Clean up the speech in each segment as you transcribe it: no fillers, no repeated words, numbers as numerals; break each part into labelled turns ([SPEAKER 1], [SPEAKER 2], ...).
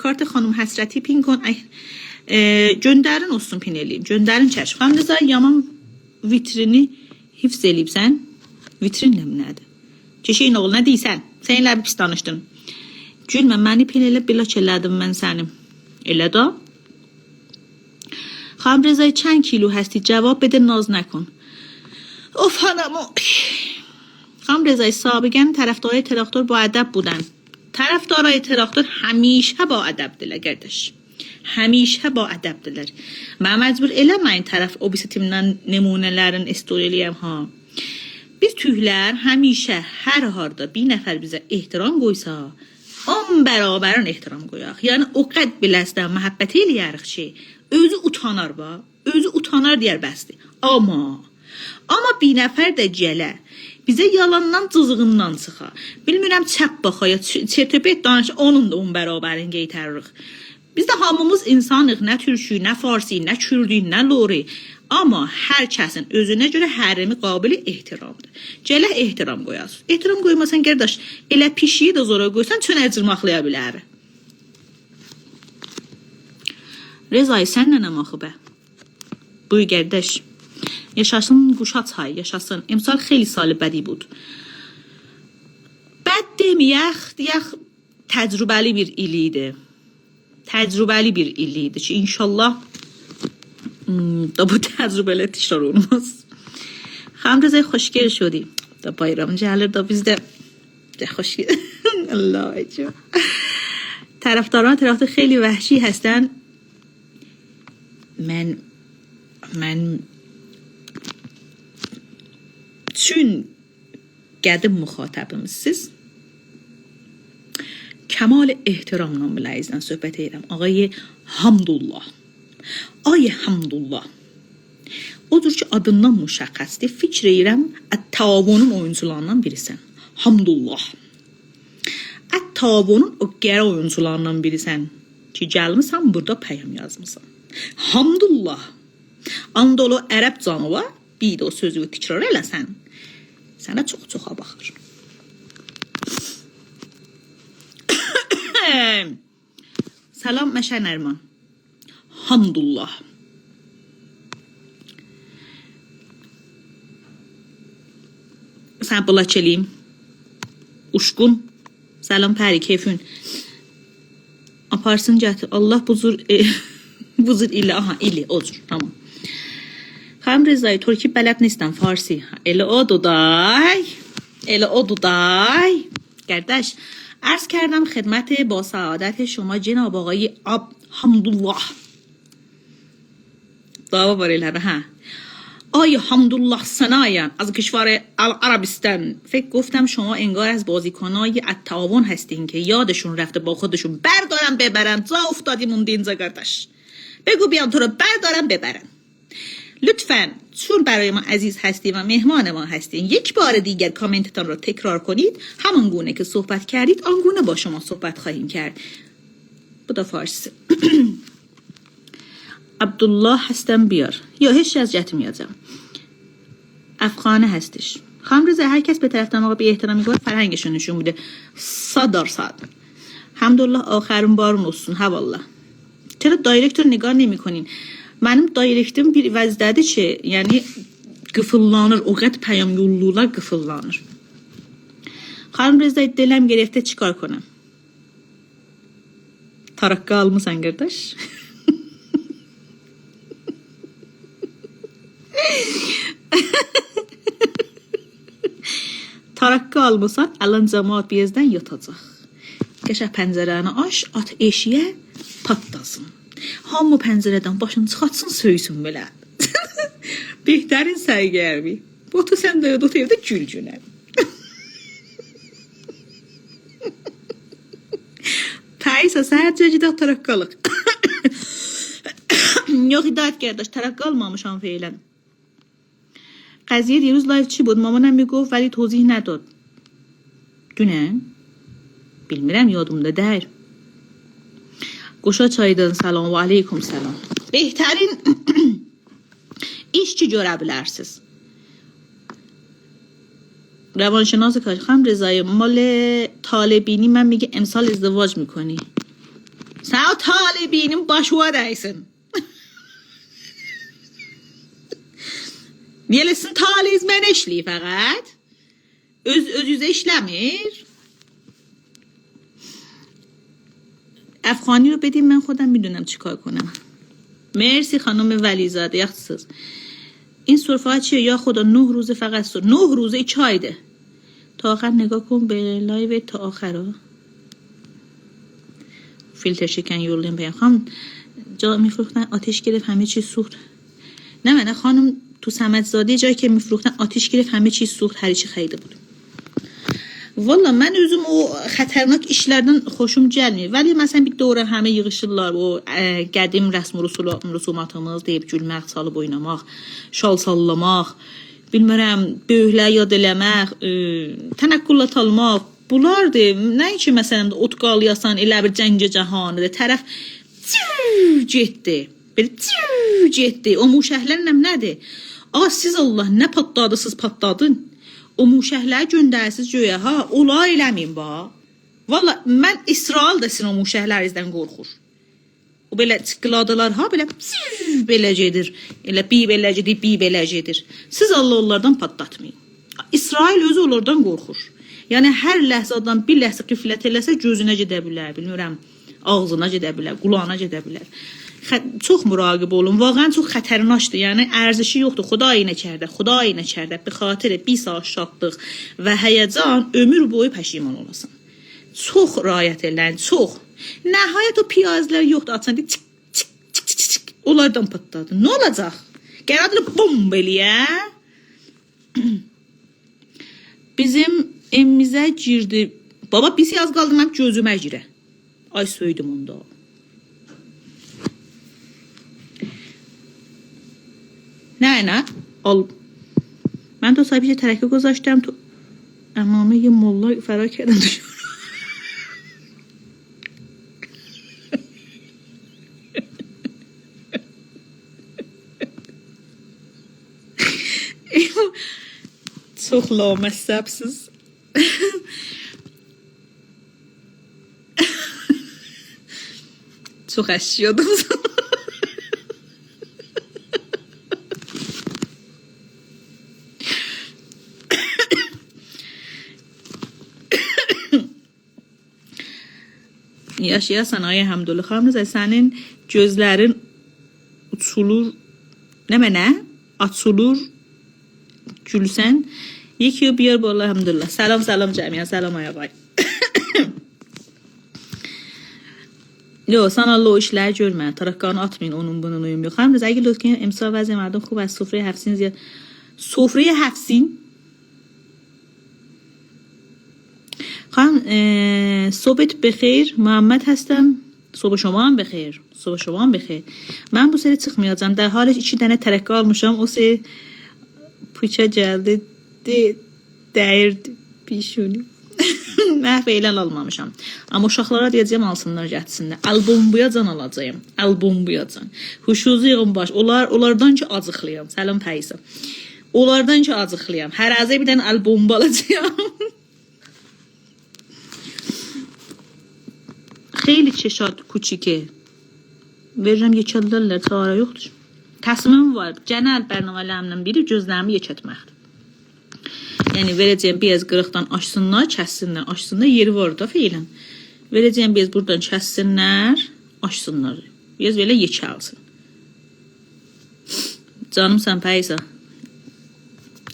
[SPEAKER 1] کارت خانم حسرتی پین کن. Göndərin olsun pin eləyim. Göndərin çəşv. Xanım Rıza yaman vitrini hifz eləyibsən. Vitrin nədir? Keşeyin oğlu, nə deyirsən? Sən elə bir pis danışdın. Gülmə, məni pin elə bloq elədim mən sənim. Elə da. Xanım Rıza چند کیلو هستی؟ جواب بده ناز نکن. اوف hanım. خانم رضای سابقا طرفدارای تراکتور با ادب بودن. طرفدارای تراکتور همیشه با ادبدilər qardaş. Həmişə با ədəbdilər. Mən məcbur eləməyin tərəf obesitimdən nümunələrin istoriyəliyəm ha. Biz tüylər həmişə hər harda bir nəfər bizə ehtiram qoysa, 10 bərabərin ehtiram qoyaq. Yəni o qəd biləsdən məhəbbət eləyərik ki, özü utanar ba, özü utanar deyər bəsdir. Amma bir nəfər də gələ bizə yalandan cızığından çıxa. Bilmirəm çəp baxaya, çertöpet danış, onun da 10 bərabərin qeytəririk. Biz də hamımız insanıq, nə türkü, nə farsi, nə kürdü, nə lori. Amma hər kəsin özünə görə hərimi qabili ehtiramdır. Gələ ehtiram qoyasın. Ehtiram qoymasan qardaş, elə pişiyi də zora qoysan çönə cırmaqlaya bilər. Rezay sən nənəm axı bə. Buyur qardaş. Yaşasın Quşa çayı, yaşasın. İmsal xeyli salı bədi bud. Bəd deməyək, deyək təcrübəli bir il idi. Tecrübeli bir illiydi ki inşallah da bu tecrübeler tekrar olmaz. Xanım Rıza'ya hoş gel şudi. Da bayram gəlir da biz de hoş gel. Allah ecab. Tərəfdaran tərəfdə xeyli vəhşi həstən. Mən çün qədim müxatabımsınız. کمال احترامla biləyizdən söhbət edirəm. Ağay Hamdullah. Ay Hamdullah. Odur ki adından müşəxxəsdir. Fikr edirəm Ət-Tavunun oyuncularından birisən. Hamdullah. Ət-Tavunun o qərə oyuncularından birisən ki gəlmisən burada pəyam yazmısan. Hamdullah. Andolu ərəb canıva bir də o sözü təkrar eləsən. Sənə çox-çoxa baxır. Salam Məşən Ərman. Hamdullah. Sən bula çeliyim. Uşqun. Salam Pəri keyfün. Aparsın gətir. Allah buzur ili. Aha ili odur. Tamam. Xanım Rıza'yı Türki bələd nistan Farsi. Elə odur day. Elə odur day. Qardaş. عرض کردم خدمت با سعادت شما جناب آقای حمدالله دعوا باریل ها آقای حمدالله سنایان از کشور عربستان فکر گفتم شما انگار از بازیکنای التعاون هستین که یادشون رفته با خودشون بردارن ببرن جا افتادی موندین زگردش بگو بیان تو رو بردارن ببرن لطفاً چون برای ما عزیز هستید و مهمان ما هستین یک بار دیگر کامنتتان را تکرار کنید همان گونه که صحبت کردید آن گونه با شما صحبت خواهیم کرد. بودا فارسی. عبدالله هستم بیار یا هیچ از جهت میادم. افغانه هستش. خانم رضا هر کس به طرف دماغ بی احترامی کنه فرهنگشون نشون میده. 100%. الحمدلله آخرین بارون olsun ha والله. چرا دایرکتور نگاه نمی‌کنین؟ Mənim dayrektim bir vəzdədir ki, yəni qıfıllanır, o qəd pəyam yollular qıfıllanır. Xanım Rıza iddeləm gerəkdə çıxar konam. Tarakka almısan qardaş? Tarakka almısan, ələn cəmaat bezdən yatacaq. Qəşə pəncərəni aç, at eşiyə patlasın. Hamı pəncərədən başını çıxatsın, söysün belə. Behtərin sərgərbi. Botu sən də o evdə gül günəm. Taysa səhər cəcidə tarakkalıq. Yox hidayət qardaş, tarakka almamışam feylən. قضیه دیروز لایو چی بود؟ مامانم میگفت ولی توضیح نداد. دونه؟ bilmirəm yadımda deyil. Quşa çaydan salam və aleykum salam. Behtarin iş ki görə bilərsiniz. روانشناس کاج خانم رضایی مال طالبینی من میگه امسال ازدواج میکنی. Sağ talibinin başına değsin. Niyələsin taliz mənə işləyir fəqət. Öz-özə işləmir. افغانی رو بدیم من خودم میدونم چی کار کنم. مرسی خانم ولیزاده یخصص. این سرفه ها چیه؟ یا خدا 9 روزه فقط 9 روزه چایده. تا آخر نگاه کن به لایو تا آخر ها. فیلتر شکن یولیم بیان خانم جا میفروختن آتش گرفت همه چیز سوخت. نه خانم تو صمدزاده جایی که میفروختن آتش گرفت همه چیز سوخت هر چی خریده بود. Valla mən özüm o xətərnak işlərdən xoşum gəlmir. Vəli məsələn bir dövrə həmə yığışırlar o qədim rəsm rüsumatımız deyib gülmək, çalıb oynamaq, şal sallamaq, bilmirəm, böyüklər yad eləmək, tənəqqülat almaq. Bunlardır. Nəinki məsələn ot qalayasan elə bir cəngə cahanıdır. Tərəf getdi. Belə getdi. O muşəhlərlə nədir? Siz Allah nə patladısınız patladın. O muşəhləri göndərsiz göyə, ha, ola eləməyin ba. Valla, mən İsrail desin o muşəhlərizdən qorxur. O belə çıqqıladılar, ha, belə gedir. Elə belə gedir. Siz Allah onlardan patlatmayın. İsrail özü onlardan qorxur. Yəni, hər ləhzadan bir ləhsə qiflət eləsə gözünə gedə bilər, bilmirəm, ağzına gedə bilər, qulağına gedə bilər. Çox muraqib olun. Vaqan çox xətərnaşdır. Yəni ərزشi yoxdur. Xuday nəkərdə. Bi xatir bir saat şadlıq və həyəcan ömür boyu pəşiman olasın. Çox riayət eləyin, çox. Nəhayət o piyazlar yoxdur. Açsan deyir, çık. Onlardan patladı. Nə olacaq? Gəradını bomb eləyə. Bizim evimizə girdi. Baba, bir yaz qaldı mən gözümə girə. Ay söydüm onda. نه من تو صاحبی ترکه گذاشتم تو امامه یه ملا فرار کردم تو çok lامصبsiz çok yaşıyordum yaşayasan ay hamdülillah xanım sənin gözlərin uçulur nə açılır gülsən yeki bir bolla hamdülillah salam cəmiyyət salam ayağay Yo sana Allah o işləri görmə taraqanı atmayın onun bunun uyum yox xanım اگه لطف کنید امسال وضع مردم خوب از سفره هفسین زیاد سفره هفسین خانم صبحت بخیر محمد هستم صبح شما هم بخیر من bu sene çıxmayacağım در حالش 2 dənə tərəqqə almışam o sene puça gəldi dəyirdi pişuni mən feylan almamışam amma uşaqlara deyəcəm alsınlar gətirsinlər albombuyacan alacağım huşuzu yığın baş onlardan ki acıqlıyam salam Pəyisa onlardan ki acıqlıyam hər azə bir dənə albombu alacağım خیلی چشات کوچیکه veririm yekəllərlər çara yoxdur. Təsmim var. Genel bərnamələrdən biri gözlərimi yekətməkdir. Yəni verəcəyim biraz qırıqdan açsınlar, kəssinlər, açsınlar, yeri var da feilən. Verəcəyim biraz buradan kəssinlər, açsınlar. Biraz belə yekəlsin. Canım sən Pəyisa.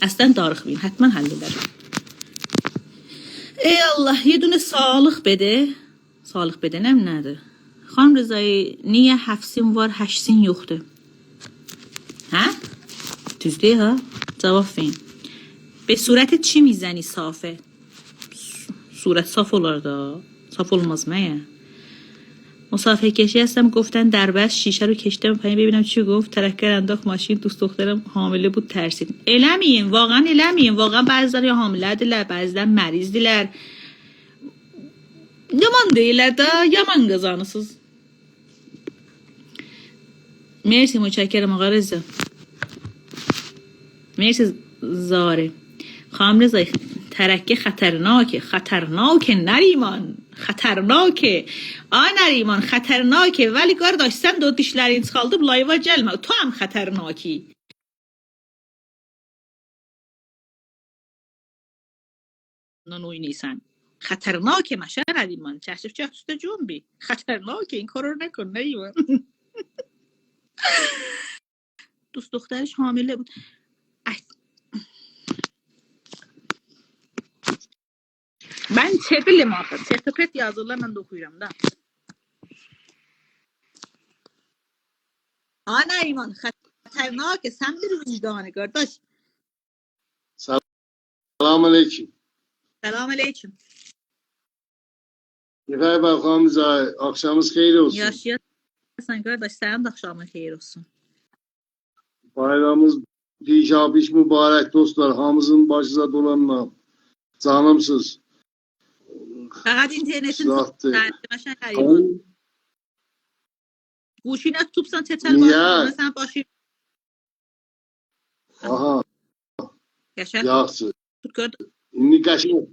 [SPEAKER 1] Əslən darıxmayın, həttmən həll edərəm. Ey Allah, yedunə sağlıq bede. Sağlıq bedənəm nədir? Xanım Rızayı, niyə həfsin var, həşsin yoxdur? Hə? Düzdür ha? Cavab verin. Be surət çi میزنی صافه؟ صورت صاف olar da. صاف olmaz məyə? مسافه کشی هستم گفتن در بس شیشه رو کشتم پایین ببینم چی گفت ترکر انداخت ماشین دوست دخترم حامله بود ترسید eləməyin واقعا بعضی‌لار ya hamilədirlər بعضی‌لار mərizdirlər yaman deyirlər də yaman qazanısınız مرسی متشکرم آقا رضا مرسی زاره خانم رضا ترکه خطرناکه نریمان خطرناکه. نریمان خطرناکه، ولی کارداش sen de o dişlerini çıxaldıb layva gəlmə. Tu هم خطرناکی. oynayırsan. خطرناکه مشه نریمان. چشم چه توست جنبی. خطرناکه این کارو نکن نریمان. دوست دخترش حامله بود. Ben çepilim artık. Çetepet yazılarla da okuyacağım da. Ana iman xətərnakə. Sən bir vicdanı qardaş.
[SPEAKER 2] Salam aleyküm.
[SPEAKER 1] Salam aleyküm.
[SPEAKER 2] Efendim bakalım akşamınız xeyir olsun.
[SPEAKER 1] Yaşayasın qardaş. Sənin də axşamın xeyir olsun.
[SPEAKER 2] Bayramımız piş mübarək dostlar. Hamımızın başınıza dolanma. Canımsız.
[SPEAKER 1] Fəqət internetin məşən iman. Quşuna tutubsan çeçəl başına. Sən başı.
[SPEAKER 2] Aha.
[SPEAKER 1] Yaşa.
[SPEAKER 2] Yaxşı.
[SPEAKER 1] Tut qardaş.
[SPEAKER 2] İndi qəşəng.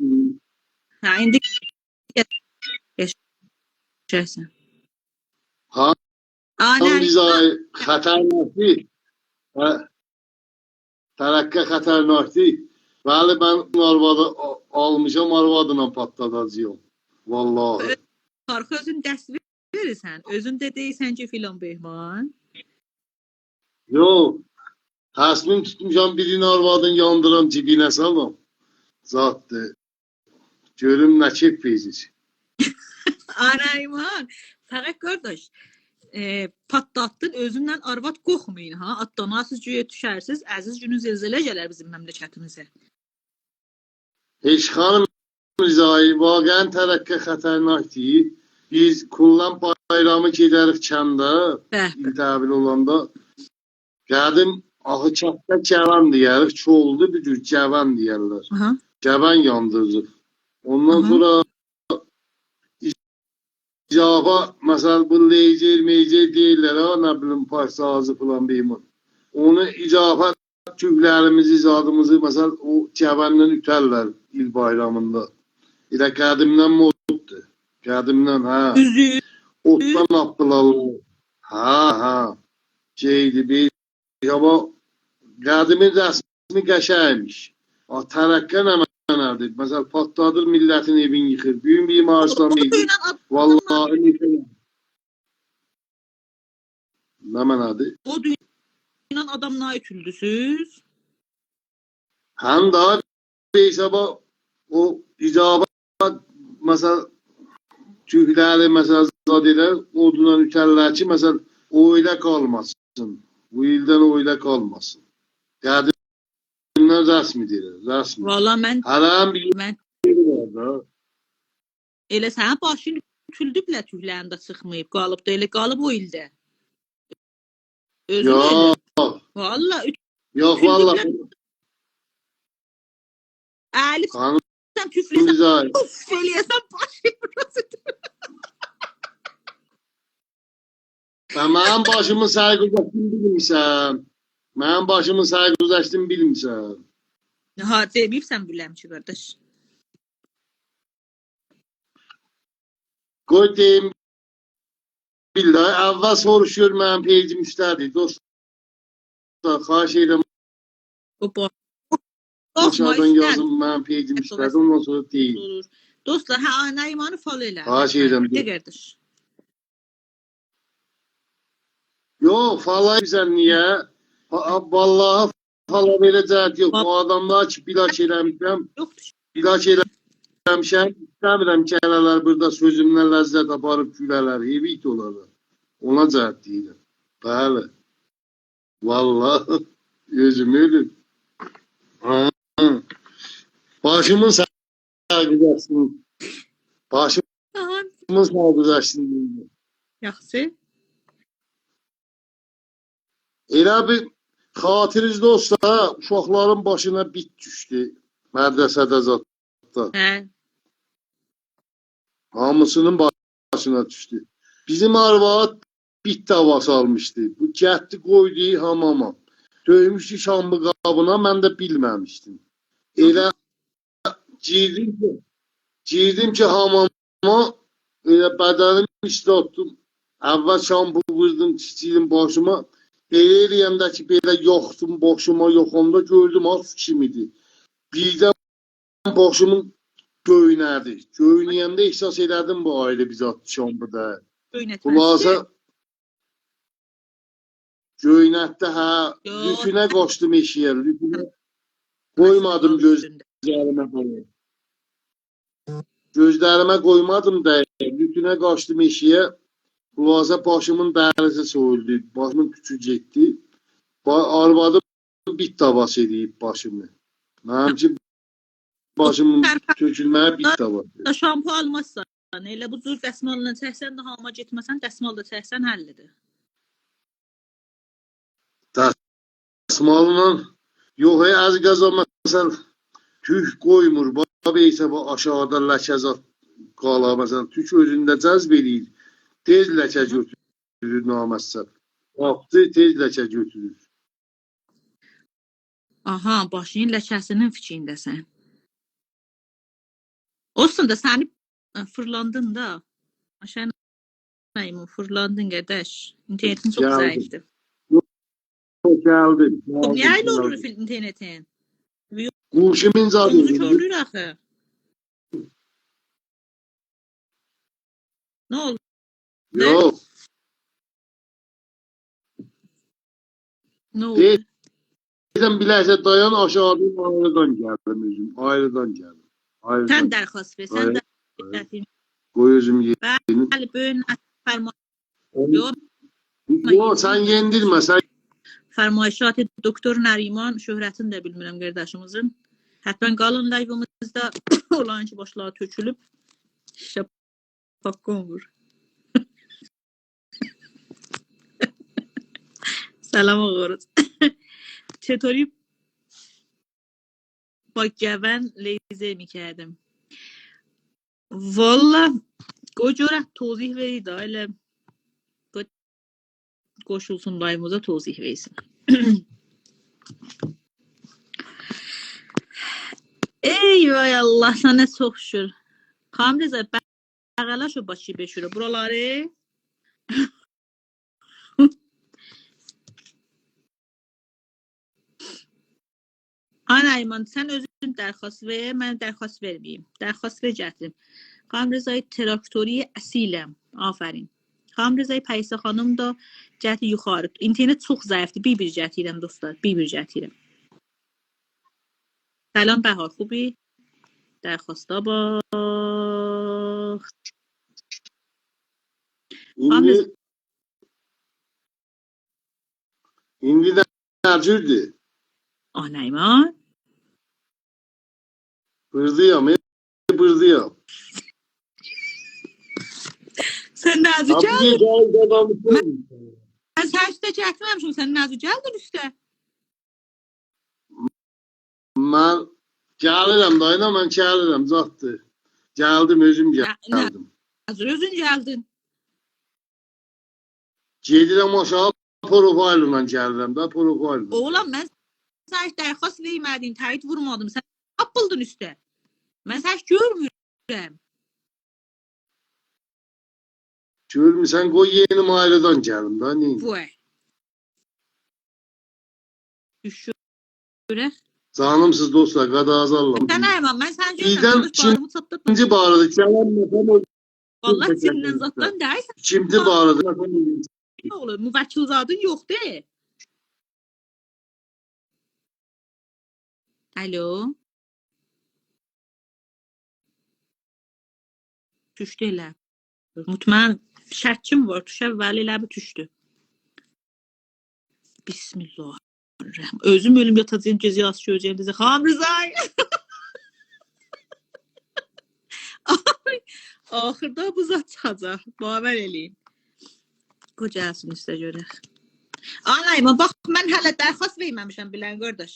[SPEAKER 1] Ha indi yaşasın.
[SPEAKER 2] Ha. Bize xətərnaklı. Tərəqqə xətərnaklı. Bəli, ben arvadı almışam, arvadına patladacağım. Vallahi.
[SPEAKER 1] Qarxı özün dəst verirsən. Özün də deyirsən ki, filan Behman.
[SPEAKER 2] Yox. Təsmin tutmuşam, birini arvadın yandıram, cibinə salam. Zatdır. Görüm nə keyf verir.
[SPEAKER 1] Arayman. Fəqət qardaş, patlatdın, özündən arvad qoxmayın ha. Atdanasız güyə düşərsiz, əziz günün zəlzələ gələr bizim məmləkətimizə.
[SPEAKER 2] Heç xanım Rızayı, vaqəən tərəqqə xətərnakdır. Biz Kullan bayramı gedərik kəndə, il təbil olanda. Qədim axı kənddə kəvən deyərik, çoğuldu bir cür kəvən deyərlər. Kəvən yandırırıq. Ondan sonra icaba, məsəl bu leycer, meycer deyirlər, nə bilim, parsazı falan beyman. Onu icaba tühlərimizi, zadımızı, məsəl o kəvəndən ütərlər il bayramında. Elə qədimdən moddur. Qədimdən, hə. Otdan aptılarlar. Hə. Şeydi, bir ama qədimin rəsmi qəşəymiş. Tərəqqə nə mənədir? Məsəl patladır, millətin evini yıxır. Büyün bir maaşdan deyil. Vallahi nə mənədir?
[SPEAKER 1] O dünyayla adamla ütüldüsüz.
[SPEAKER 2] Həm daha beysaba o icaba məsəl tühləri məsəl zad edər, odundan ütərlər ki, məsəl o ilə qalmasın. Bu ildən o ilə qalmasın. Qədimdən rəsmi deyirlər, rəsmi.
[SPEAKER 1] Valla mən elə sənin başın ütüldüblə tühlərində çıxmayıb, qalıb da elə qalıb o ildə.
[SPEAKER 2] Yox.
[SPEAKER 1] Valla
[SPEAKER 2] Yox, valla.
[SPEAKER 1] Əlif sən tüfləyəsən, uf eləyəsən başın burası.
[SPEAKER 2] Mənim başımın sərgüzəşdiyini bilmirsən. Mənim başımın sərgüzəşdiyini bilmirsən.
[SPEAKER 1] Ha, deməyibsən biləm ki, qardaş.
[SPEAKER 2] Qoy deyim, billahi, əvvəl soruşur mənim peycim işlədir. Dostlar, xahiş edirəm. Aşağıdan yazım mənim peycim işlədir, ondan sonra deyim.
[SPEAKER 1] Dostlar, hə, Nərimanı follow elə.
[SPEAKER 2] Xahiş edirəm.
[SPEAKER 1] De, qardaş.
[SPEAKER 2] Yox, follow edirsən, niyə? Vallahi follow verəcək yox. O adamlar ki, bilak eləmişəm. Bilak eləmişəm. İstəmirəm ki, elələr burada sözümdən ləzzət aparıb gülələr. Evit olarlar. Ona cəhət deyirəm. Bəli. Vallahi özüm ölüm. Başımın sərgüzəşsin. Başımın sərgüzəşsin.
[SPEAKER 1] Yaxşı.
[SPEAKER 2] Elə bir xatirinizdə olsa, uşaqların başına bit düşdü. Mədrəsədə zatda.
[SPEAKER 1] Hə.
[SPEAKER 2] Hamısının başına düşdü. Bizim arvad bit davası almışdı. Bu gətdi qoydu hamama. Döymüşdü şambı qabına, mən də bilməmişdim. Elə girdim ki hamama Ama bedenim istottum. Evvel şampu vurdum, çiçeğim başıma. Eləyəmdəki belə yoxdum, boşuma yoxumda gördüm az kimidi. Birdən başımın göynədi. Göynəyəndə ihsas elədim bu aile biz atdı şampuda. Xulasa göynətdə hə, lükünə qoşdum eşiyə, lükünə qoymadım gözlərimə qoymadım. Gözlərimə qoymadım da lükünə qaçdım eşiyə. Xulasa başımın dərisi soyuldu, başımın küçü getdi. Arvadım bit tabası edib başımı. Mənim ki başımın tökülməyə bit tabası.
[SPEAKER 1] Şampu almazsan, elə bu cür dəsmalla çəksən də hamama getməsən, dəsmalla çəksən həllidir.
[SPEAKER 2] Dəsmalla yox, az qazan məsələn tük qoymur. Babeysə bu aşağıda ləkəzat qala məsələn tük özündə cəzb eləyir. Tez ləkə götürür naməssəb. Vaxtı tez ləkə götürür.
[SPEAKER 1] Aha, başının ləkəsinin fiçindəsən. Olsun da səni fırlandın da. Aşağı nəyim fırlandın qardaş. İnternetin çox zəifdir.
[SPEAKER 2] Gəldim.
[SPEAKER 1] Niyə elə olur internetin?
[SPEAKER 2] Quşumun zadı.
[SPEAKER 1] Olur axı. Nə oldu?
[SPEAKER 2] Yox.
[SPEAKER 1] Nə oldu?
[SPEAKER 2] Dedim biləksə dayan aşağıdan ayrıdan gəldim özüm. Ayrıdan gəldim.
[SPEAKER 1] Sən dərxast ver. Sən də
[SPEAKER 2] qoy özüm yedim.
[SPEAKER 1] Bəli, böyün fərman.
[SPEAKER 2] Yox, sən yendirmə.
[SPEAKER 1] Fərmayişat doktor Nəriman şöhrətini də bilmirəm qardaşımızın. Hətta qalın layvımızda olan ki başlığa tökülüb. İşte popcorn vur. سلام آقا چطوری با گون لیزر میکردم والا گوجورت توضیح veriydi öyle koşulsun layımıza توضیح versin. ey vay Allah sana çok şükür. Kamreza bağalaşo başı beşure buraları. Ana İman, sən özün dərxast ver, mən dərxast verməyim. Dərxast ver gətirim. Xanım Rızay traktörü əsiləm. Afərin. Xanım Rızay Pəysə xanım da gətir yuxarı. İnternet çox zəifdir. Bir gətirəm dostlar. Bir gətirəm. Salam Bəhar, خوبی؟ Dərxasta bax.
[SPEAKER 2] İndi də nəcürdür?
[SPEAKER 1] Ana İman.
[SPEAKER 2] Bırdıyam.
[SPEAKER 1] Sən nəzü gəldin? Mən səhvdə gətirməmişim, sən nəzü gəldin üstə?
[SPEAKER 2] Mən gəlirəm dayına, mən gəlirəm, zatdır. Gəldim, özüm gəldim.
[SPEAKER 1] Özün gəldin.
[SPEAKER 2] Gedirəm aşağı, profilinlə gəlirəm da, profilinlə.
[SPEAKER 1] Oğlan, mən səhv dərxast vermədin, təyid vurmadım, sən apıldın üstə. Mən səhv görmürəm.
[SPEAKER 2] Görmürsən, qoy yeni ailədən gəlim da, neyin?
[SPEAKER 1] Vay. Düşürək.
[SPEAKER 2] Canımsız dostlar, qadağazarlam.
[SPEAKER 1] Sən ayman, mən sən görmürəm.
[SPEAKER 2] İkinci barıdı, gələm nəfəm o...
[SPEAKER 1] Vallahi senden zatdan deyirsən.
[SPEAKER 2] İkinci barıdı.
[SPEAKER 1] Ne olur, müvəkkil zadın yoxdur. Alo. Düşdü elə. Mutmain şəkkim var, düşə vəli elə bir düşdü. Bismillahirrahmanirrahim. Özüm ölüm yatacağım, gezi yaz görəcəyim bizə. Xanım Rızay. Axırda bu zat çıxacaq. Baver eləyin. Qocasın üstə görək. Anayma, bax, mən hələ dərxast verməmişəm bilən qardaş.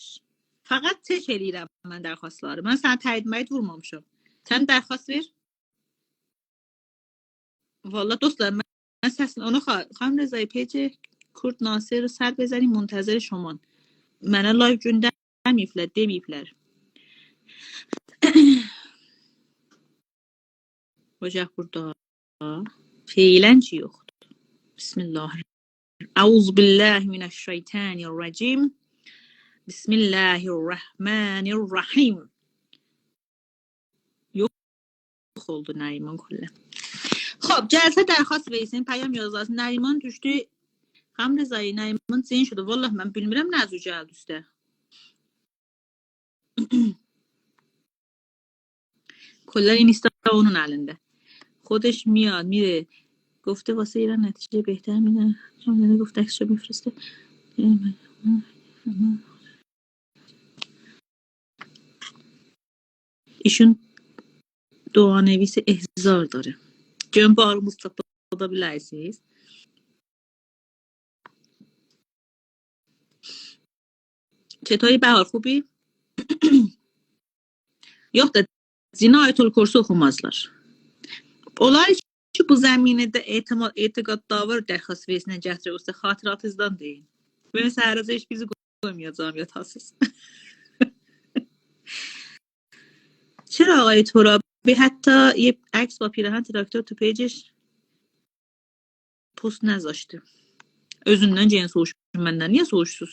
[SPEAKER 1] Fəqət çək eləyirəm mən dərxastları. Mən sənə təyid vurmamışam. Sən dərxast ver. Vallahi dostlar, mən səsini ona Xanım Rızay Peci Kurt Nasir رو سر بزنیم منتظر شما. منو لایو demeyiplər. Ocaq burada. Feilən ki yoxdur. Bismillahirrahmanirrahim. Euzubillahimineşşeytanirracim. Bismillahirrahmanirrahim. Yox oldu Nəriman kullə. خب جلسه درخواست ویسین پیام یازده نریمان düştü. Xam Rıza'yı Nəriman zeyn şudu. Vallahi mən bilmirəm nə cür gəldi üstə. کلا این اینستا اونun elində. خودش میاد میره گفته واسه ایران نتیجه بهتر میده. چون گفت عکسشو بفرسته. ایشون دعانویس احضار داره. جون بار مستقبل bilirsiniz. چطوری بهار خوبی؟ Yox da Cinayetül Kursu oxumazlar. Onlar ki bu zəminədə etiqad davır dərxas versinə gətirirsə xatirətizdən deyin. Ben səhərəcə heç bizi qoymayacağım yatasız. چرا آقای ترابی حتی یه عکس با پیراهن تراکتور تو پیجش پست نذاشته. Özündən cən soğuşur məndən. Niyə soğuşsuz?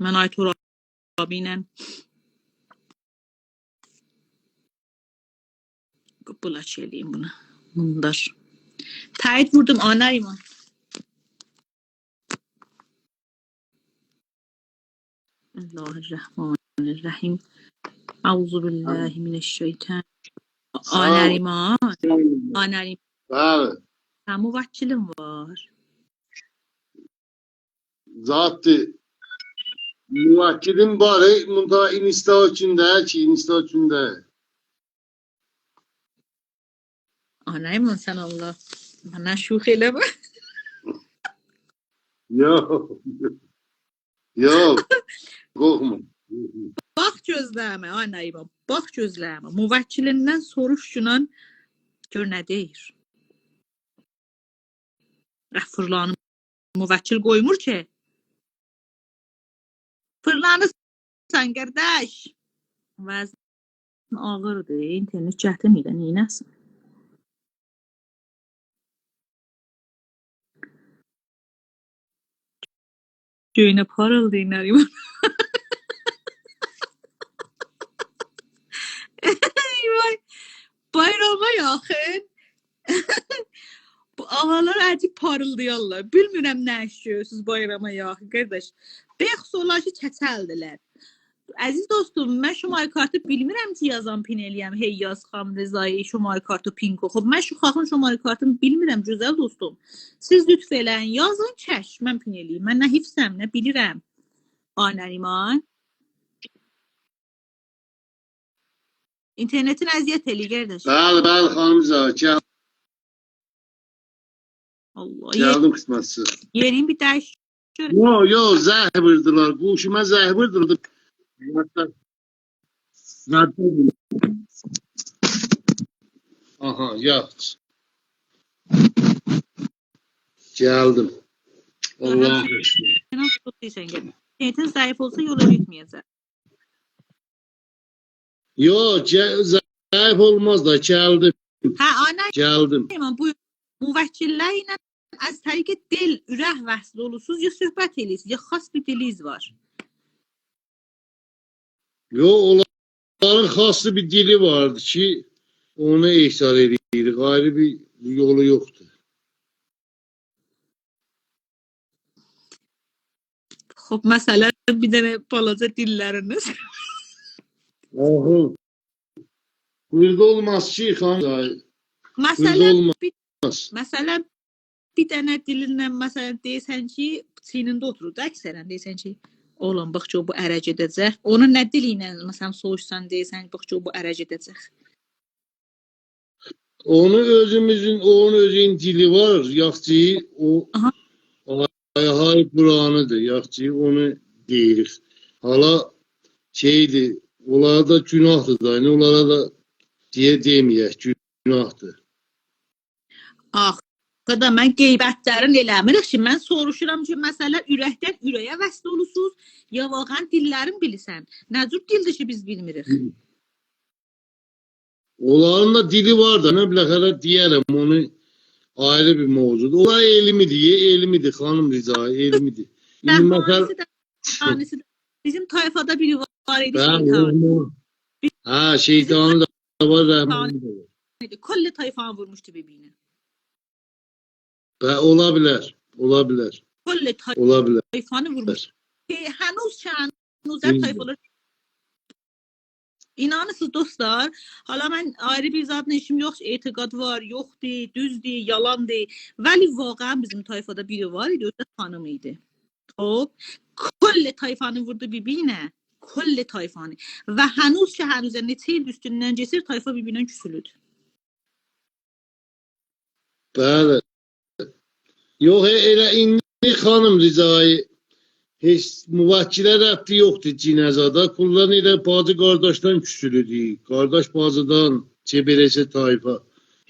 [SPEAKER 1] Mən ay Turabi ilə bulaç eləyim buna. Mundar. Təyid vurdum Nəriman. Bismillahirrahmanirrahim. Euzubillahimineşşeytan. Nəriman. Nəriman.
[SPEAKER 2] Bəli.
[SPEAKER 1] Hə müvəkkilim var.
[SPEAKER 2] Zaten müvekkilim var. Bunda insta içində ki, insta içində.
[SPEAKER 1] Nəriman sən Allah. Mənə şux eləmə.
[SPEAKER 2] Yox. Yox. Qorxma.
[SPEAKER 1] Bax gözləmə Nəriman. Bax gözləmə. Müvəkkilindən soruş şunan gör nə deyir. Fırlanı müvəkkil qoymur ki. Fırlanırsan qardaş. Vəzn ağırdır. İnternet çətin idi. Neynəsin? Göynə parıldayın Nəriman. Vay. Bayrama yaxın. Bu ağalar acib parıldayarlar. Bilmirəm nə işləyirsiz bayrama yaxın qardaş. Bəxs olar ki çəçəldilər. Əziz dostum, mən şumay kartı bilmirəm ki yazan pin eləyəm. Hey yaz Xam Rıza'yı şumay kartı pin qoxub. Mən şu xalqın şumay kartını bilmirəm gözəl dostum. Siz lütf eləyin, yazın kəş, mən pin eləyim. Mən nə hifzəm, nə bilirəm. Nəriman. İnternetin əziyyət eləyir qardaş.
[SPEAKER 2] Bəli, bəli xanım Rıza.
[SPEAKER 1] Allah.
[SPEAKER 2] Gəldim qismətsiz.
[SPEAKER 1] Yerin bir dəyiş.
[SPEAKER 2] Yox, zəh vurdular. Quşuma zəh vurdular. Aha, yox. Gəldim. Allah.
[SPEAKER 1] İnternetin zayıf olsa yola gitmeyecek.
[SPEAKER 2] Yox, zəif olmaz da gəldim.
[SPEAKER 1] Ha, ana.
[SPEAKER 2] Gəldim.
[SPEAKER 1] Bu müvəkkillərlə az təriq dil, ürək vəsl olursunuz, ya söhbət eləyirsiniz, ya xas bir diliniz var.
[SPEAKER 2] Yox, onların xaslı bir dili vardı ki, onu ihsar edir. Qeyri bir yolu yoxdur.
[SPEAKER 1] Xoş, məsələn, bir dənə balaca dilləriniz.
[SPEAKER 2] Ahı. Burada olmaz ki, xanım.
[SPEAKER 1] Məsələn, bir dənə dilinlə məsələn deyirsən ki, çiynində oturur da əksərən deyirsən ki, oğlum bax ki, bu ərəc edəcək. Onu nə dili ilə məsələn soğuşsan deyirsən, bax ki, bu ərəc edəcək.
[SPEAKER 2] Onun özünün dili var, yaxçı o ayhay buranıdır, yaxçı onu deyirik. Hala şeydir, onlara da günahdır da, yani onlara da deməyək, günahdır.
[SPEAKER 1] Ah, qada mən qeybətlərin eləmirik ki, mən soruşuram ki, məsələ ürəkdən ürəyə vəsl olursunuz, ya vaqan dillərin bilirsən. Nə cür dildir ki, biz bilmirik?
[SPEAKER 2] Onların da dili var da ne biləkərə deyərəm onu ayrı bir mevzudur. Onlar elmidir xanım Ricai, elmidir. İndi məsəl
[SPEAKER 1] Tanesi de bizim tayfada biri var idi
[SPEAKER 2] ben
[SPEAKER 1] şeytan.
[SPEAKER 2] ha şeytanı da var, rəhmani də var.
[SPEAKER 1] Kolle tayfanı vurmuştu bebeğine.
[SPEAKER 2] Olabilir. Olabilir.
[SPEAKER 1] Kolle
[SPEAKER 2] Olabilir.
[SPEAKER 1] tayfanı vurmuş. Hanuz tayfalar. İnanırsınız dostlar. Hala ben ayrı bir zatla işim yok. Etiqad var, yoktu, düzdü, yalandı. Vəli vaqəən bizim tayfada biri var idi. O da hanım idi. Hop. Kolle tayfanı vurdu birbirine. Kolle tayfanı. Ve hanuz ki hanuz neçə il üstündən geçir tayfa birbirindən küsülüdü.
[SPEAKER 2] Bəli. Yox, elə indi xanım Ricai heç müvəkkilər rəbti yoxdur cinəzada. Kullan elə bacı qardaşdan küsülüdür. Qardaş bacıdan çeberəsə tayfa.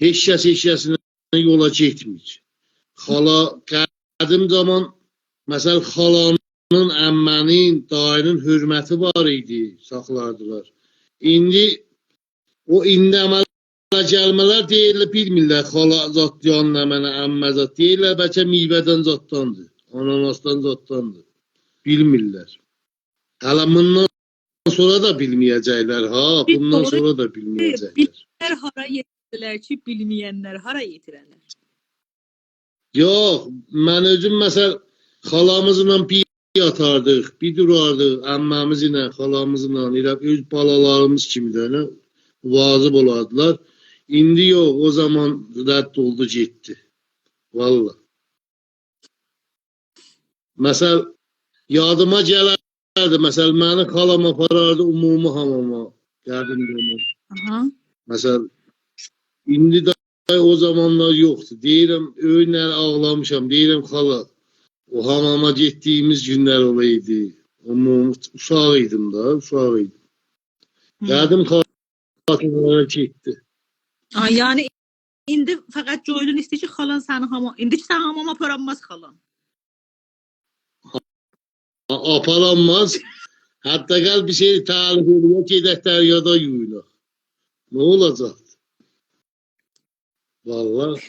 [SPEAKER 2] Heç kəsinə yola getmir. Xala qədim zaman məsəl xalanın, əmmənin, dayının hörməti var idi, saxlardılar. İndi o indi əmələ gəlmələr deyirlər, bilmirlər xala zat yanına mənə əmmə zat deyirlər, bəlkə meyvədən zatdandır, ananasdan zatdandır. Bilmirlər. Hələ bundan sonra da bilməyəcəklər, ha, bundan sonra da bilməyəcəklər.
[SPEAKER 1] Bilənlər hara yetirilər ki, bilməyənlər hara yetirərlər?
[SPEAKER 2] Yox, mən özüm məsəl xalamızla bir yatardıq, bir durardıq, əmməmizlə, xalamızla, öz balalarımız kimidir, vazib olardılar. İndi yox, o zaman rədd oldu, getdi. Vallahi. Məsəl, yadıma gələrdi, məsəl, məni xalam aparardı umumi hamama, qədim dönəm. Məsəl, indi də o zamanlar yoxdur. Deyirəm, öynər ağlamışam, deyirəm, xala, o hamama getdiyimiz günlər olaydı. Uşaq idim da, uşaq idim. Qədim xalatlara getdi.
[SPEAKER 1] Yani indi fəqət Joylun istəyir ki, xalan səni hamama, indi ki, sən hamama aparanmaz xalan.
[SPEAKER 2] Aparanmaz. Hatta gəl bir şey tarif ediyor, gedək dəryada yuyulaq. Ne olacaq? Vallahi.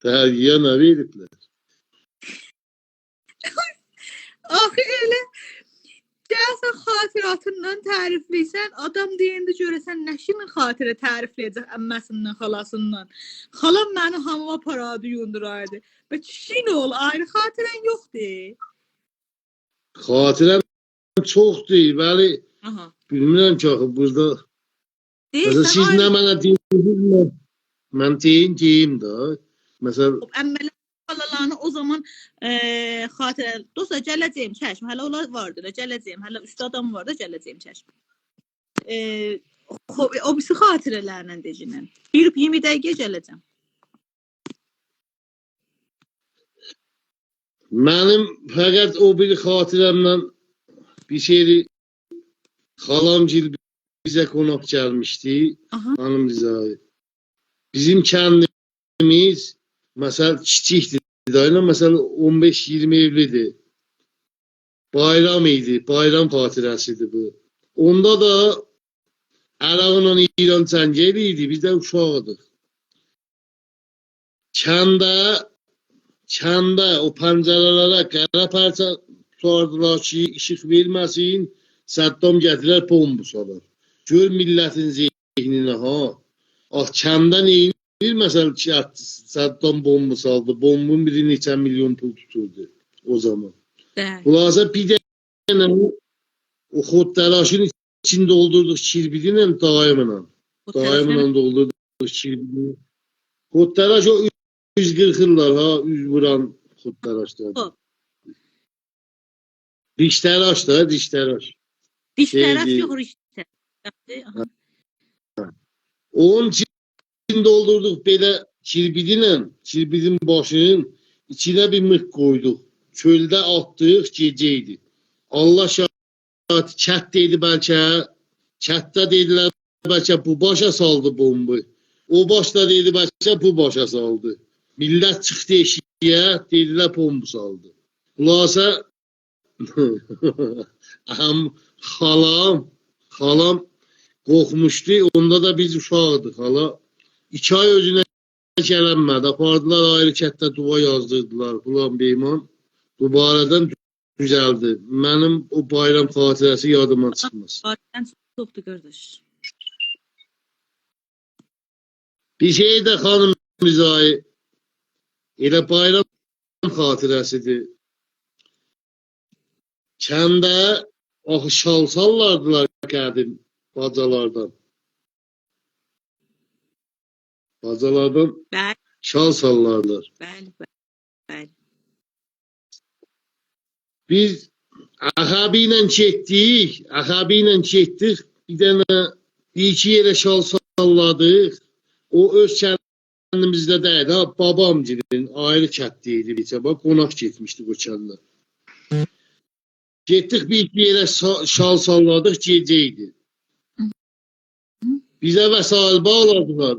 [SPEAKER 2] Dəryaya nə veriblər?
[SPEAKER 1] Axı elə gəlsən xatiratından tərifləysən, adam deyəndə görəsən nəşinin xatirə tərifləyəcək əmməsindən, xalasından. Xalam məni hamama aparardı, yundurardı. Və çin ol, ayrı xatirən yoxdur.
[SPEAKER 2] Xatirəm çoxdur, bəli. Bilmirəm ki, axı, burada. Məsələn, siz nə mənə deyirsiniz, mən deyim da. Məsələn,
[SPEAKER 1] əmmələr xalalarını o zaman xatirə, dostlar, gələcəyim çəşm, hələ onlar vardır, gələcəyim, hələ üstadam var da, gələcəyim çəşm. O birisi xatirələrlə decinən. Bir 20 dəqiqə gələcəm.
[SPEAKER 2] Mənim fəqət o bir xatirəmdən bir şeyi xalamgil bizə qonaq gəlmişdi, hanım Ricai. Bizim kəndimiz məsəl kiçikdir, məsəl 15-20 evlidir. Bayram idi, bayram xatirəsidir bu. Onda da Ərəqla İran cəngəli idi, biz də uşaqdıq. Kəndə o pəncərələrə qara pərçə tutardılar ki, işıq verməsin, Səddam gətirər, bombu salar. Gör millətin zehninə, ha. Kəndə neyinir, məsəl ki, Səddam bombu saldı, bombun biri neçə milyon pul tuturdu o zaman. Xülasə bir dənə o xodtəlaşın içində doldurduq kirbidinlə, daimlə doldurduq kirbidini. Xodtəlaş o 140'lar, ha, 100 vuran xodtəlaşlar. Diştəlaş da, diştəlaş.
[SPEAKER 1] Diştəlaş yox, diştəlaş.
[SPEAKER 2] Onun için doldurduq belə kirbidinlə, kirbidin başının içine bir mık koyduk. Çöldə atdıq, gecəydi. Allah şahit, kətdəydi bəlkə, kətdə dedilər bəlkə bu başa saldı bombu. O başda dedi bəlkə bu başa saldı. Millət çıxdı eşiyə, dedilər bombu saldı. Xülasə xalam qorxmuşdu. Onda da biz uşaqdıq hala. 2 ay özünə gələnmədi. Apardılar ayrı kətdə dua yazdırdılar. Ulan beyman. Dubaradan düzəldi. Mənim o bayram xatirəsi yadıma çıxmaz.
[SPEAKER 1] Tarihten çoktu kardeş.
[SPEAKER 2] Bir şey də xanım Müzayı elə bayram xatirəsidir. Kəndə axı şal sallardılar qədim bacalardan. Bacalardan
[SPEAKER 1] Bəli,
[SPEAKER 2] şal sallardılar.
[SPEAKER 1] bəli, bəli.
[SPEAKER 2] Biz Əxəbi ilə getdik. Bir dənə bir-iki yerə şal salladıq. O öz kəndimizdə deyil. Ha, babamcının ayrı kətdə idi. Bax, qonaq getmişdik o kəndə. Getdik bir-iki yerə şal salladıq, gecə idi. Bizə vəsail bağladılar.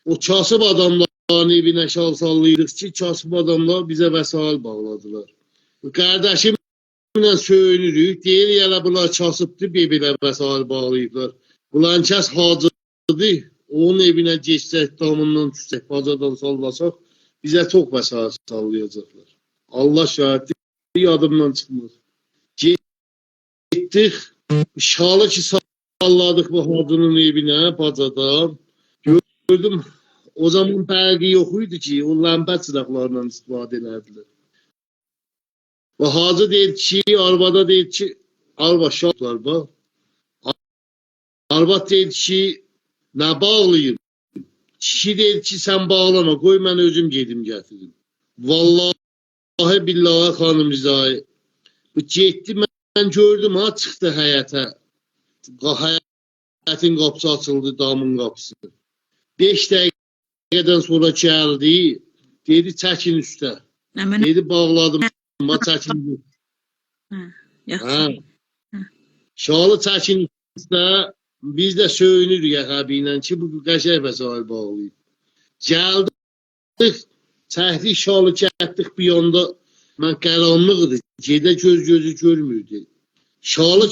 [SPEAKER 2] O kasıb adamların evinə şal sallayırıq ki, kasıb adamlar bizə vəsail bağladılar. Qardaşımla söyünürük, deyir, yələ bunlar kasıbdır, bebelə vəsail bağlayıblar. Bunların kəs hacıdır, onun evinə geçsək, damından düşsək, bacadan sallasaq, bizə çox vəsail sallayacaqlar. Allah şahiddir, yadımdan çıxmaz. Getdik, şalı ki salladıq bu hacının evinə, bacadan. Gördüm, o zaman fərqi yox idi ki, o ləmpə çıraqlarla istifadə edərdilər. Və hacı deyir ki, arvada deyir ki, arva şahlar bax. Arvad deyir ki, nə bağlayım? Kişi deyir ki, sən bağlama, qoy mən özüm gedim gətirim. Vallahi billahi xanım Rizayı. Bu getdi, mən gördüm, ha, çıxdı həyətə. Həyətin qapısı açıldı, damın qapısı. 5 dəqiqədən sonra gəldi, dedi, çəkin üstə. Dedi, bağladım. Ma çəkin.
[SPEAKER 1] Yaxşı.
[SPEAKER 2] Şalı çəkin üstə, biz də söyünürük Əxəbi ilə ki, bu qəşəng vəsail bağlayıb. Gəldik, çəkdik şalı kətdik bir yanda, mən qaranlıqdır, gedə gözü görmürdü. Şalı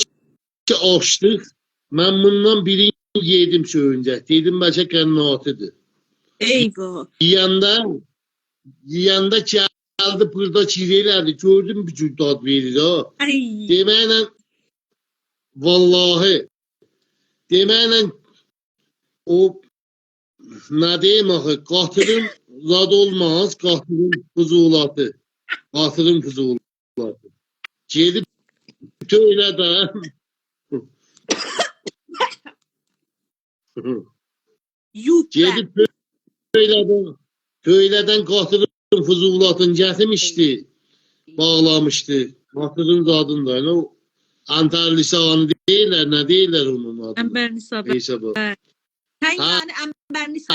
[SPEAKER 2] ki açdıq, mən bundan birini yedim söyüncək, dedim bəlkə qənnatidir.
[SPEAKER 1] Eyvah.
[SPEAKER 2] Yiyəndə gəldi burada çirələrdi, gördüm bir cür dad verir ha. Deməklə, vallahi, deməklə o, nə deyim axı, qatırın zad olmaz, qatırın fızulatı. Qatırın fızulatı. Gedib töylə də, gedib töylədən qatırın fızulatını gətirmişdi, bağlamışdı. Qatırın zadını da, o Antarlisanı deyirlər, nə deyirlər onun adını?
[SPEAKER 1] Əmbərnisa. Sən yəni Əmbərnisa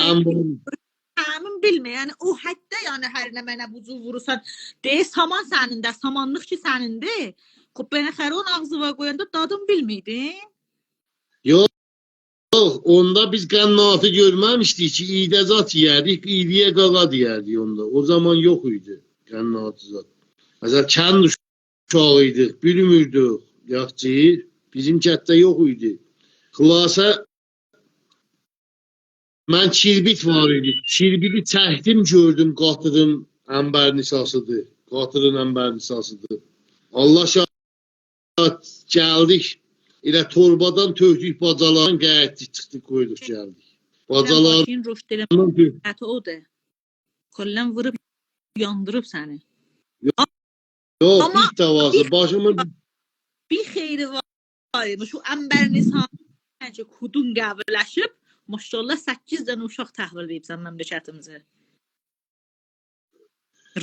[SPEAKER 1] həmin bilmə, yəni o həddə yəni hər nə mənə bucu vurursan, deyə saman sənində, samanlıq ki sənindir. Mənə xəron ağzı var qoyanda dadım bilməydin?
[SPEAKER 2] Yox, onda biz qənnatı görməmişdik ki, idəzat yiyərdik, idiyə qaqa deyərdik onda. O zaman yox idi qənnatı zat. Məsələn, kənd uşağı idik, bilmirdik, yaxçı, bizim kətdə yox idi. Xülasə, mən kirbit var idi, kirbiti çəkdim, gördüm, qatırın əmbərnisasıdır, qatırın əmbərnisasıdır. Allah şahid gəldik, elə torbadan tökdük bacaların, qayətdik, çıxdıq, qoyduq, gəldik. Bacalar...
[SPEAKER 1] Başın roşd eləmək odur. Kollən vurub, yandırıb səni.
[SPEAKER 2] Yox, bir davası, başımın...
[SPEAKER 1] Bir xeyri var, şu Əmbərnisanı kudun qəbirləşib, maşallah 8 dənə uşaq təhvil veribsən məmləkətimizə.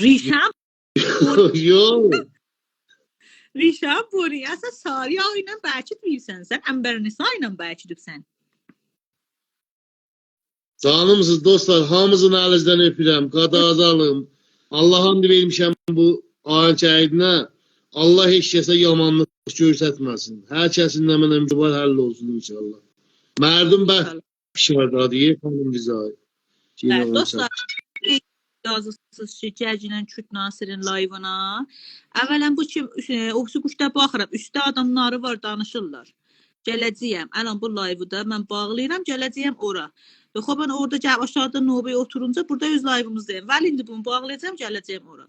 [SPEAKER 1] Rişəm?
[SPEAKER 2] Yox.
[SPEAKER 1] Rişəm buraya Sariya ilə bəlkid veribsən, sən Əmbərnisa ilə bəlkidibsən.
[SPEAKER 2] Canımsız dostlar, hamısını əlinizdən öpürəm, qadazalım. Allah hamd vermişəm bu ayın çəyidinə. Allah heç kəsə yamanlıq görsətməsin. Hər kəsin nə mənə var, həll olsun inşallah. Mərdum bəxt pişarda deyə xanım Rizayı.
[SPEAKER 1] Dostlar, yazısız ki, Cəcilən Kürt Nasirin layvına. Əvvələn bu ki, oxusu quşda baxıraq, üstə adamları var, danışırlar. Gələcəyəm. Ələn bu live-ı da mən bağlayıram, gələcəyəm ora. Və xo mən orada aşağıda növbəyə oturunca burada öz live-ımızdayım. Vəli indi bunu bağlayacağam, gələcəyəm ora.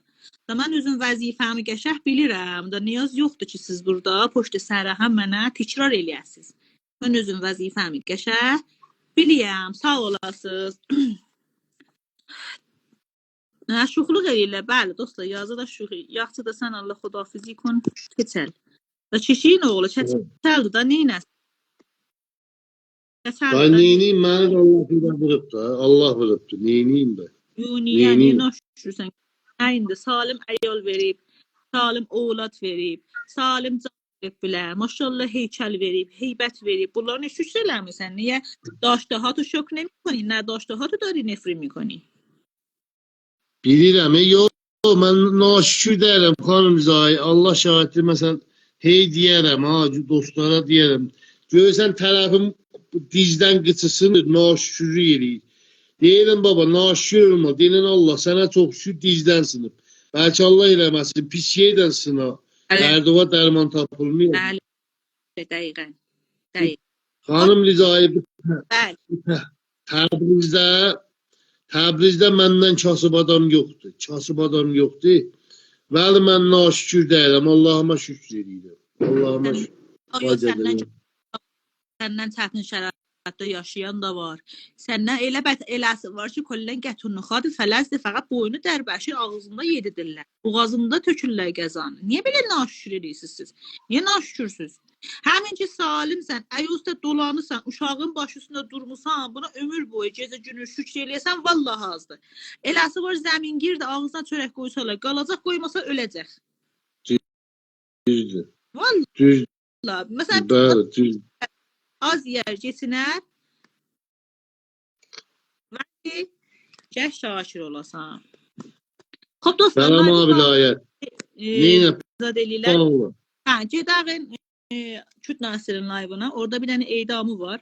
[SPEAKER 1] Da mən özüm vəzifəmi qəşəng bilirəm. Da niyaz yoxdur ki, siz burada poçta sərhəm mənə təkrar eləyəsiniz. Mən özüm vəzifəmi qəşəng bilirəm. Sağ olasınız. Nə şuxluq eləyirlər. Bəli, dostlar, yazı da şuxi. Yaxşı da sən Allah xudafizi kün keçəl. Da çeşiyin oğlu keçəldir da neynəsin?
[SPEAKER 2] Ay neyniyim, məni də Allah vurub da. Allah vurub da. Neyniyim də?
[SPEAKER 1] Niyə naşükürsən? İndi salim əyol verib, salim oğlad verib, salim can verib bilər. Maşallah heykəl verib, heybət verib. Bunları ne şükür eləmirsən? Niyə daşdahatı şok nemikonی? Nə daşdahatı dاری nefret میکنی?
[SPEAKER 2] Bilirəm, yox. Mən naşükür deyirəm, xanım Zay. Allah şahiddir, məsələn, hey deyərəm, dostlara deyərəm. Görürsən tərəfim dizdən qıçısın, naşükürlük eləyir. Deyirəm baba, naşükür olma. Deyirəm Allah, sənə çox şükür dizdən sınıb. Bəlkə Allah eləməsin, pis şeydən sına. Dərdova dərman tapılmıyor.
[SPEAKER 1] Bəli, dəqiqən. Dəqiq.
[SPEAKER 2] Xanım Rizayı,
[SPEAKER 1] Bəli.
[SPEAKER 2] Təbrizdə məndən kasıb adam yoxdur. Kasıb adam yoxdur. Vəli mən naşükür deyirəm. Allahıma şükür edirəm. Allahıma şükür.
[SPEAKER 1] Səndən çətin şəraitdə yaşayan da var. Səndən eləsi var ki, kollən gətunlu xadı fələzdir, fəqət boynu dərbəşir, ağzında yedidirlər. Boğazında tökürlər qəzanı. Niyə belə naşükür edirsiniz siz? Niyə naşükürsünüz? Həmin ki, salimsən, əyuzda dolanırsan, uşağın başı üstündə durmusan, buna ömür boyu gecə günü şükür eləyəsən, vallahi azdır. Eləsi var, zəmingir də ağzına çörək qoysalar, qalacaq, qoymasa öləcək.
[SPEAKER 2] Düzdür.
[SPEAKER 1] Vallahi.
[SPEAKER 2] Düzdür.
[SPEAKER 1] Məsələn,
[SPEAKER 2] Bəli, düzdür.
[SPEAKER 1] az yer geçinər və gəh şakir olasan. Xob dostlar,
[SPEAKER 2] Səlam abi layət. Neynə?
[SPEAKER 1] Zad eləyirlər. Gedəğin Kürt Nasirin live-ına. Orada bir dənə eydamı var.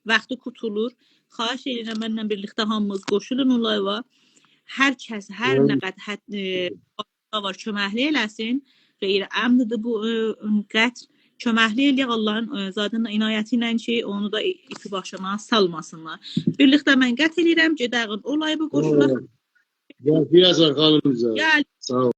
[SPEAKER 1] Vaxtı qutulur. Xahiş edirəm mənlə birlikdə hamımız qoşulun o live-a. Hər kəs, hər nə qədər var, köməkli eləsin. Qeyri əmnidir bu qətl. Köməkli eləyək Allahın zadının inayəti ilə ki, onu da iti başına salmasınlar. Birlikdə mən qət eləyirəm, gedəğin o live-a qoşulaq.
[SPEAKER 2] Yazar xanım bizə.
[SPEAKER 1] Gəl.
[SPEAKER 2] Sağ ol.